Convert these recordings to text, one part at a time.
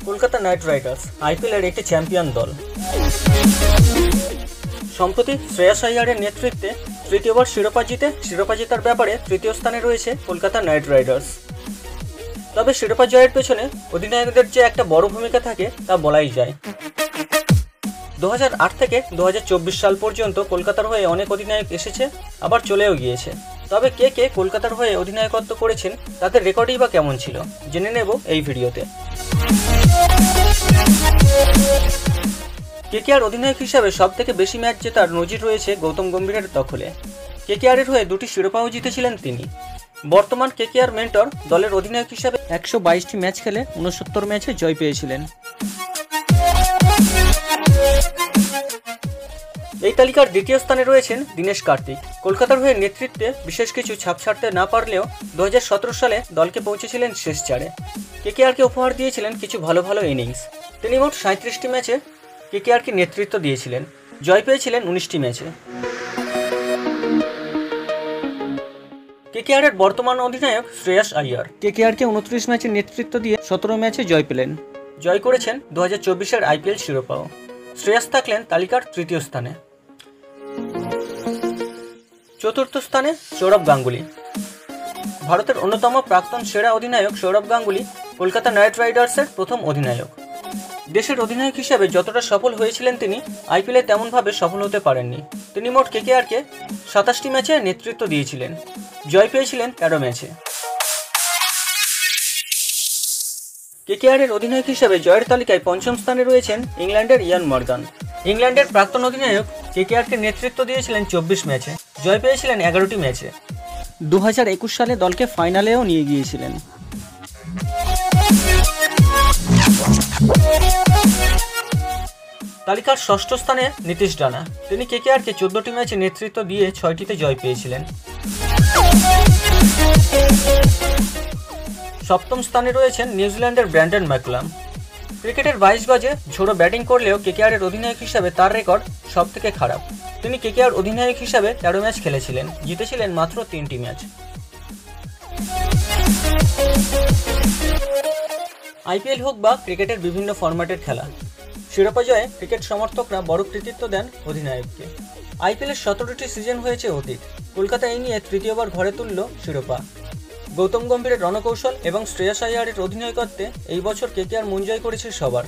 Kolkata night Riders আইপিএলের একটি champion দল। সম্প্রতি শ্রেয়াস আইয়ারের নেতৃত্বে তৃতীয়বার শিরোপা জেতার ব্যাপারে তৃতীয় স্থানে রয়েছে কলকাতা নাইট রাইডার্স। তবে শিরোপা জয়ের পেছনে অধিনায়কদের যে একটা বড় ভূমিকা থাকে তা বলাই যায়। 2008 থেকে 2024 সাল পর্যন্ত কলকাতার হয়ে অনেক অধিনায়ক এসেছে, আবার চলেও গিয়েছে। তবে কে কে কলকাতার হয়ে অধিনায়কত্ব করেছেন, তাদের রেকর্ডই বা কেমন ছিল জেনে নেব এই ভিডিওতে। কেকেআর অধিনায়ক হিসাবে সবথেকে বেশি ম্যাচ জেতার নজির রয়েছে গৌতম গম্ভীরের দখলে। কেকেআরের হয়ে 2টি শিরোপাও জিতেছিলেন তিনি। বর্তমান কেকেআর মেন্টর দলের অধিনায়ক হিসাবে 122টি ম্যাচ খেলে 69 ম্যাচে জয় পেয়েছিলেন। এই তালিকার দ্বিতীয় স্থানে রয়েছেন দীনেশ কার্তিক। কলকাতার হয়ে নেতৃত্বে বিশেষ কিছু ছাপ ছাড়তে না পারলেও 2017 সালে দলকে পৌঁছেছিলেন শেষ চারে। কেকেআরকে উপহার দিয়েছিলেন কিছু ভালো ভালো ইনিংস। তিনি মোট 37টি ম্যাচে কেকেআরকে নেতৃত্ব দিয়েছিলেন, জয় পেয়েছিলেন 19টি ম্যাচে। কেকেআরের বর্তমান অধিনায়ক শ্রেয়াস আইয়ার কেকেআরকে 29 ম্যাচে নেতৃত্ব দিয়ে 17 ম্যাচে জয় পেলেন, জয় করেছেন 2024-এর আইপিএল শিরোপাও। শ্রেয়াস থাকলেন তালিকার তৃতীয় স্থানে। চতুর্থ স্থানে সৌরভ গাঙ্গুলি। ভারতের অন্যতম প্রাক্তন সেরা অধিনায়ক সৌরভ গাঙ্গুলি কলকাতা নাইট রাইডার্সের প্রথম অধিনায়ক। দেশের অধিনায়ক হিসেবে যতটা সফল হয়েছিলেন তিনি আইপিএলে তেমনভাবে সফল হতে পারেননি। তিনি মোট কেকেআরকে 27টি ম্যাচে নেতৃত্ব দিয়েছিলেন, জয় পেয়েছিলেন 13 ম্যাচে। কেকেআরের অধিনায়ক হিসেবে জয়ের তালিকায় পঞ্চম স্থানে রয়েছেন ইংল্যান্ডের ইয়ান মর্গান। ইংল্যান্ডের প্রাক্তন অধিনায়ক কেকেআরকে নেতৃত্ব দিয়েছিলেন 24 ম্যাচে, জয় পেয়েছিলেন 11টি ম্যাচে। 2021 সালে দলকে ফাইনালেও নিয়ে গিয়েছিলেন। তালিকার ষষ্ঠ স্থানে নীতিশ রানা। তিনি কেকেআরকে 14টি ম্যাচে নেতৃত্ব দিয়ে 6টিতে জয় পেয়েছিলেন। সপ্তম স্থানে রয়েছেন নিউজিল্যান্ডের ব্র্যান্ডন ম্যাকুলাম। ক্রিকেটের 22 গজে ঝোড়ো ব্যাটিং করলেও কেকেআরের অধিনায়ক হিসাবে তার রেকর্ড সবথেকে খারাপ। তিনি কেকেআর অধিনায়ক হিসাবে 13 ম্যাচ খেলেছিলেন, জিতেছিলেন মাত্র 3টি ম্যাচ। আইপিএল হোক বা ক্রিকেটের বিভিন্ন ফরম্যাটের খেলা, শিরোপা জয়ে ক্রিকেট সমর্থকরা বড় কৃতিত্ব দেন অধিনায়ককে। আইপিএলের 17টি সিজন হয়েছে অতীত। কলকাতা এই নিয়ে তৃতীয়বার ঘরে তুলল শিরোপা। গৌতম গম্ভীরের রণকৌশল এবং শ্রেয়াস আইয়ারের অধিনায়কত্বে এই বছর কেকেআর মন জয় করেছে সবার।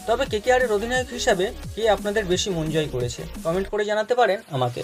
তবে কেকেআরের অধিনায়ক হিসাবে কে আপনাদের বেশি মন জয় করেছে কমেন্ট করে জানাতে পারেন আমাকে।